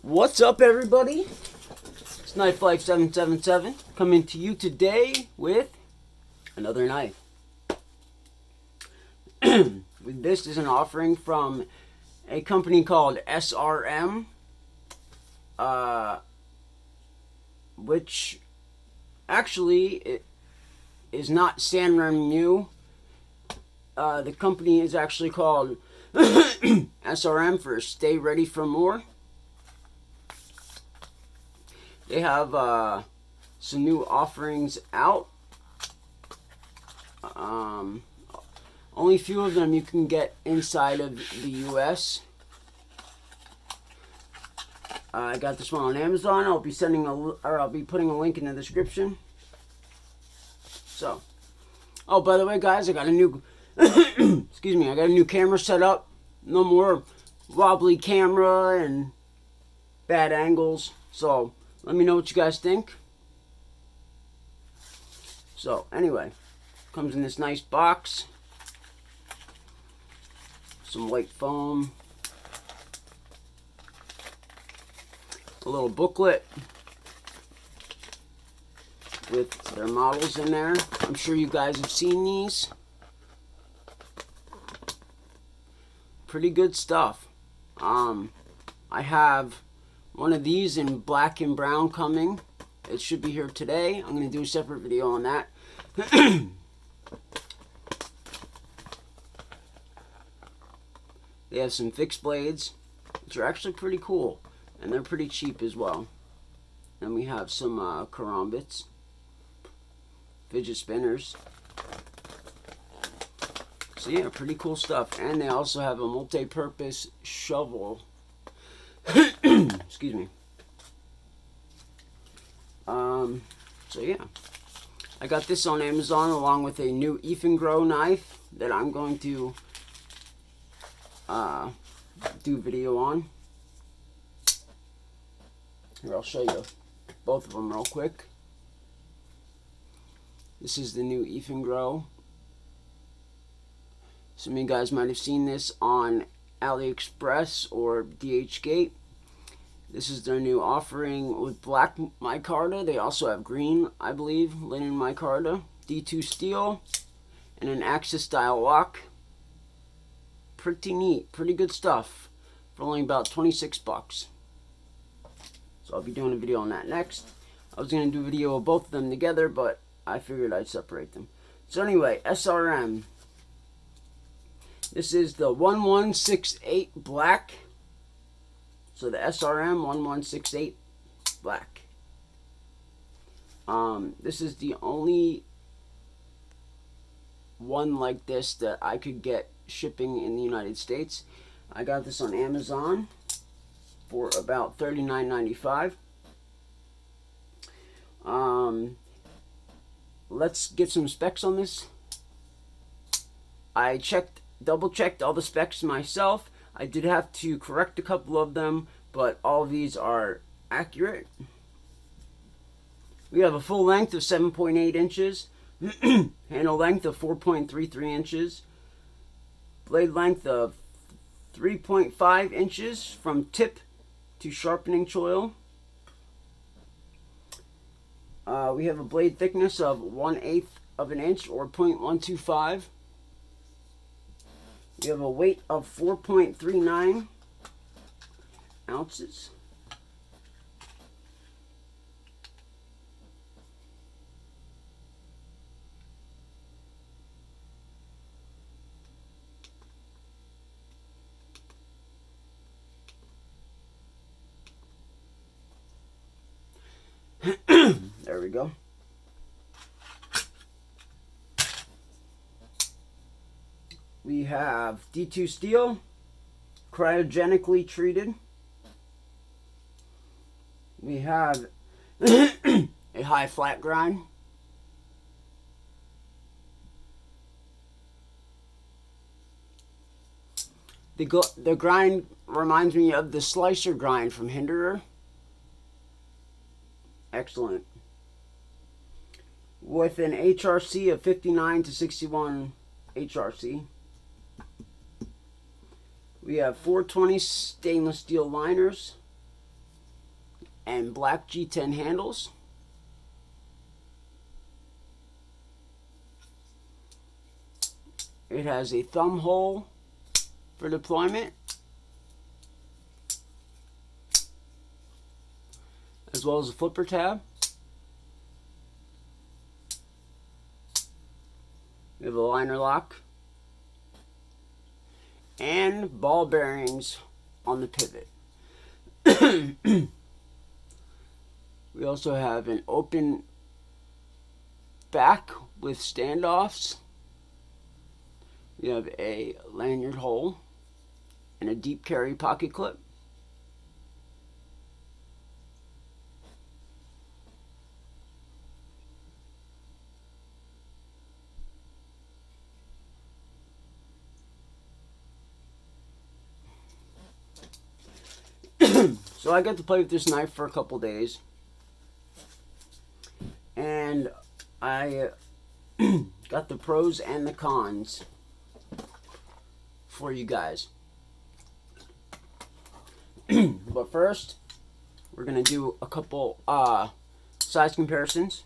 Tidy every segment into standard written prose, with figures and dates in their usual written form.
What's up, everybody? It's Knife Life 777 coming to you today with another knife. This is an offering from a company called SRM, which actually it is not SRM new. The company is actually called SRM for Stay Ready for More. They have some new offerings out. Only a few of them you can get inside of the US. I got this one on Amazon. I'll be putting a link in the description. So, oh, by the way, guys, I got a new excuse me, I got a new camera set up. No more wobbly camera and bad angles. So, let me know what you guys think. So, anyway, comes in this nice box. Some white foam. A little booklet with their models in there. I'm sure you guys have seen these. Pretty good stuff. I have one of these in black and brown coming. It should be here today. I'm going to do a separate video on that. They have some fixed blades, which are actually pretty cool. And they're pretty cheap as well. Then we have some karambits, fidget spinners. So yeah, pretty cool stuff. And they also have a multi-purpose shovel. Excuse me. So yeah, I got this on Amazon along with a new Grow knife that I'm going to do video on. Here, I'll show you both of them real quick. This is the new Grow. Some of you guys might have seen this on AliExpress or DHgate. This is their new offering with black micarta. They also have green, I believe, linen micarta, D2 steel, and an Axis style lock. Pretty neat, pretty good stuff for only about 26 bucks. So I'll be doing a video on that next. I was going to do a video of both of them together, but I figured I'd separate them. So anyway, SRM. This is the 1168 black. So the SRM 1168 black. This is the only one like this that I could get shipping in the United States. I got this on Amazon for about $39.95. Let's get some specs on this. I double checked all the specs myself. I did have to correct a couple of them, but all of these are accurate. We have a full length of 7.8 inches, handle length of 4.33 inches, blade length of 3.5 inches from tip to sharpening choil. We have a blade thickness of 1/8 of an inch or 0.125. We have a weight of 4.39 ounces. There we go. We have D2 steel, cryogenically treated. We have a high flat grind. The grind reminds me of the slicer grind from Hinderer. Excellent. With an HRC of 59 to 61 HRC. We have 420 stainless steel liners. and black G10 handles. It has a thumb hole for deployment, as well as a flipper tab. We have a liner lock and ball bearings on the pivot. We also have an open back with standoffs. We have a lanyard hole and a deep carry pocket clip. So I got to play with this knife for a couple days, and I got the pros and the cons for you guys. But first, we're gonna do a couple size comparisons.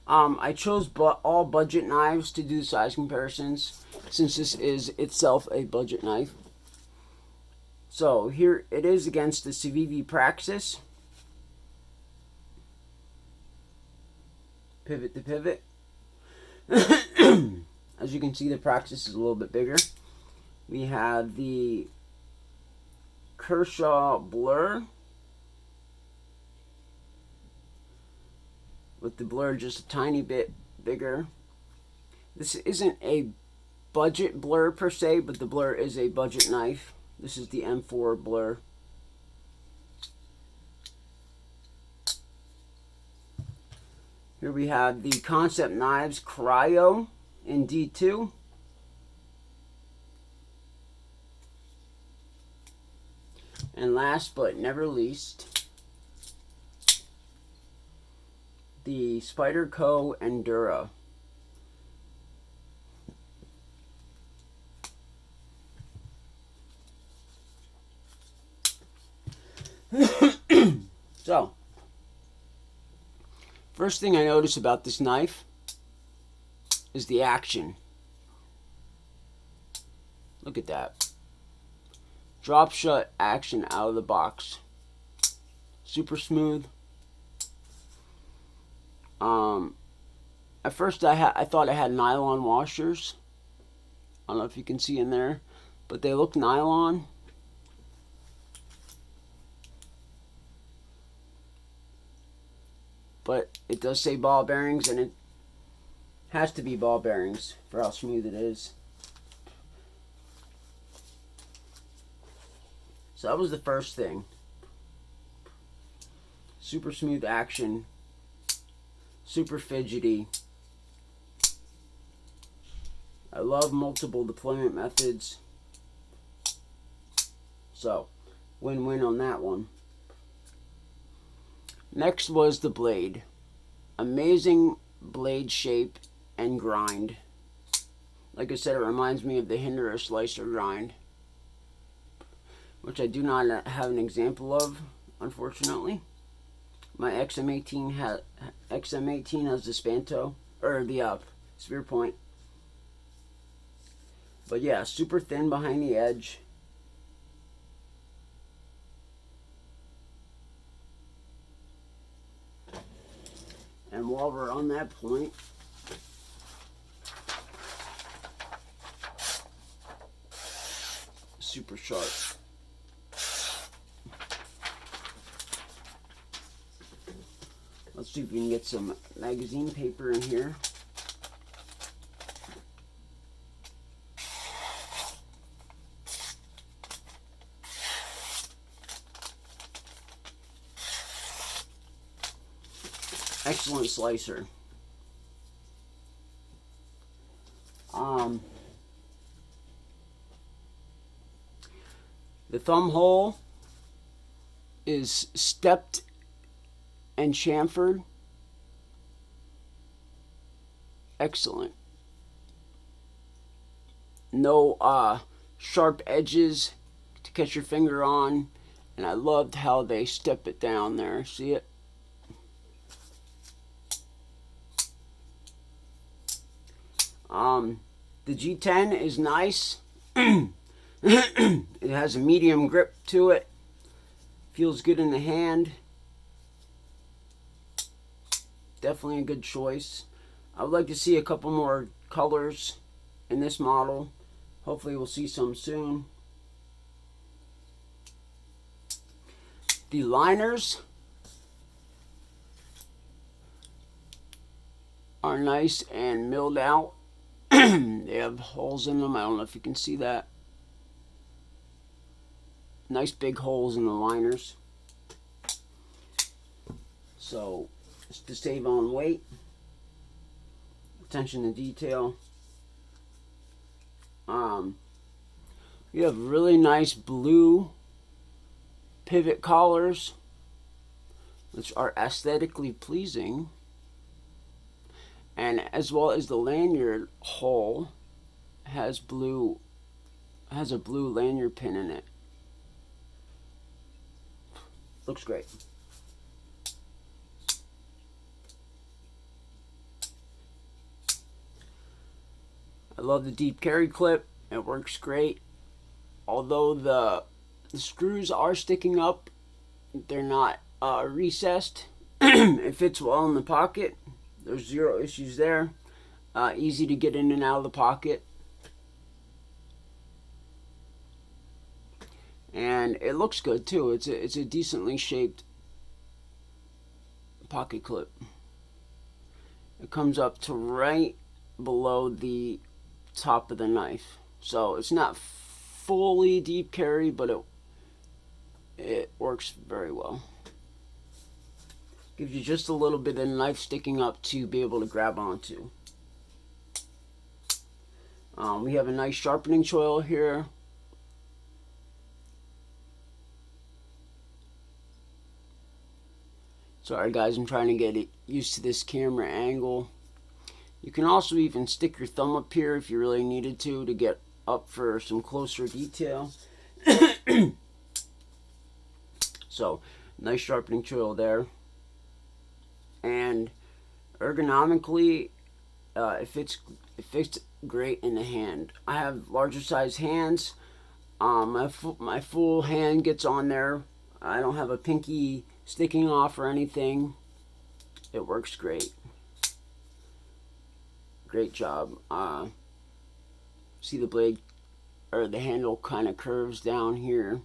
I chose all budget knives to do size comparisons, since this is itself a budget knife. So here it is against the Civivi Praxis. Pivot to pivot. As you can see, the Praxis is a little bit bigger. We have the Kershaw Blur, with the blur just a tiny bit bigger. This isn't a budget blur per se, but the blur is a budget knife. This is the M4 blur. Here we have the Concept Knives Cryo in D2. And last but never least, the Spyderco Endura. So, first thing I notice about this knife is the action. Look at that. Drop shut action out of the box. Super smooth. At first I thought it had nylon washers. I don't know if you can see in there, but they look nylon. But it does say ball bearings, and it has to be ball bearings for how smooth it is. So that was the first thing. Super smooth action. Super fidgety. I love multiple deployment methods. So, win-win on that one. Next was the blade. Amazing blade shape and grind. Like I said, it reminds me of the Hinderer slicer grind, which I do not have an example of, unfortunately. My XM18 has the Spanto, or the spear point. But yeah, super thin behind the edge. And while we're on that point, super sharp. Let's see if we can get some magazine paper in here. Excellent slicer. The thumb hole is stepped and chamfered. Excellent. No sharp edges to catch your finger on, And I loved how they step it down there. See it? The G10 is nice. It has a medium grip to it. Feels good in the hand. Definitely a good choice. I would like to see a couple more colors in this model. Hopefully we'll see some soon. The liners are nice and milled out. They have holes in them. I don't know if you can see that. Nice big holes in the liners. So, just to save on weight. Attention to detail. We have really nice blue pivot collars, which are aesthetically pleasing. And as well as the lanyard hole has a blue lanyard pin in it. Looks great. I love the deep carry clip. It works great. Although the screws are sticking up, they're not recessed. It fits well in the pocket. There's zero issues there. Easy to get in and out of the pocket. And it looks good too. It's a decently shaped pocket clip. It comes up to right below the top of the knife. So it's not fully deep carry, but it works very well. Gives you just a little bit of knife sticking up to be able to grab onto. We have a nice sharpening choil here. Sorry guys, I'm trying to get used to this camera angle. You can also even stick your thumb up here if you really needed to get up for some closer detail. So, nice sharpening choil there. And ergonomically, it fits great in the hand. I have larger size hands. My full hand gets on there. I don't have a pinky sticking off or anything. It works great. Great job. See the blade or the handle kind of curves down here,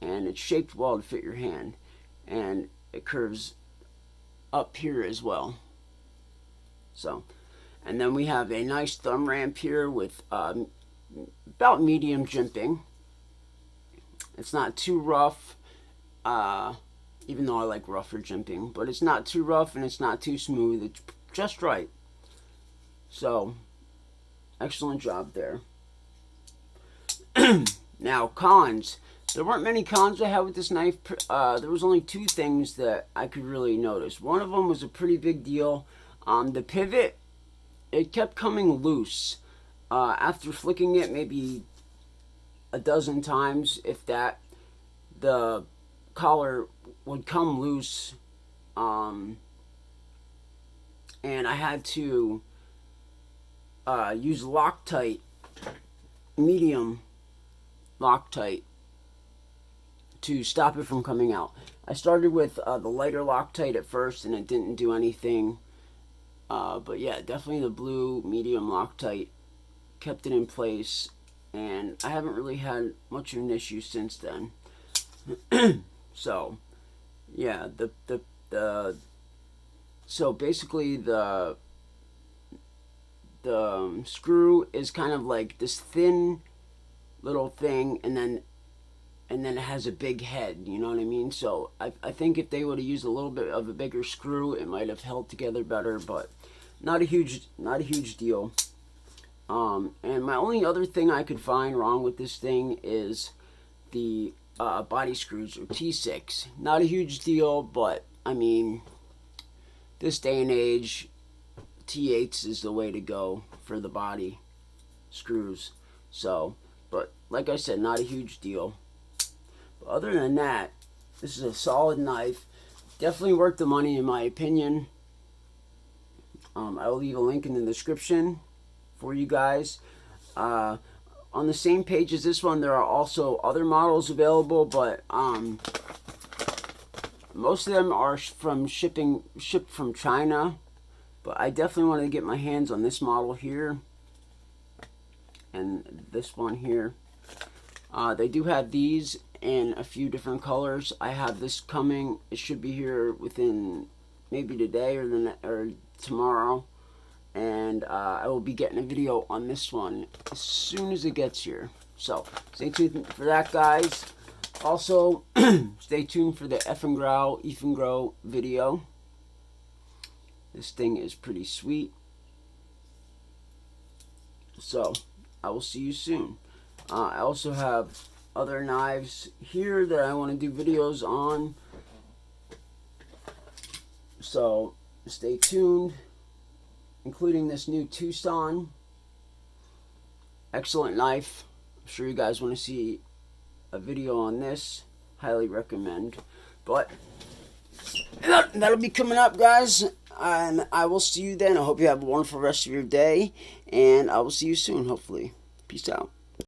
and it's shaped well to fit your hand, and it curves up here as well. So, and then we have a nice thumb ramp here with about medium jimping. It's not too rough, even though I like rougher jimping, but it's not too rough and it's not too smooth. It's just right. So, excellent job there. Now, cons. There weren't many cons I had with this knife. There was only two things that I could really notice. One of them was a pretty big deal. The pivot, it kept coming loose. After flicking it maybe a dozen times, if that, the collar would come loose. And I had to use Loctite, medium Loctite, to stop it from coming out. I started with the lighter Loctite at first and it didn't do anything. But yeah, definitely the blue medium Loctite kept it in place, and I haven't really had much of an issue since then. So yeah, so basically the screw is kind of like this thin little thing, and then it has a big head, you know what I mean? So I think if they would have used a little bit of a bigger screw, it might have held together better, but not a huge deal. And my only other thing I could find wrong with this thing is the body screws, or T6. Not a huge deal, but I mean, this day and age, T8s is the way to go for the body screws. So, but like I said, not a huge deal. other than that, this is a solid knife. Definitely worth the money in my opinion. I will leave a link in the description for you guys. On the same page as this one, there are also other models available, but most of them are shipped from China. But I definitely want to get my hands on this model here and this one here. They do have these in a few different colors. I have this coming. It should be here within maybe today or tomorrow, and I will be getting a video on this one as soon as it gets here. So stay tuned for that, guys. Also, stay tuned for the Effengrow video. This thing is pretty sweet. So I will see you soon. I also have other knives here that I want to do videos on. So stay tuned, including this new Tucson. Excellent knife. I'm sure you guys want to see a video on this. Highly recommend. But that'll be coming up, guys. And I will see you then. I hope you have a wonderful rest of your day. And I will see you soon, hopefully. Peace out.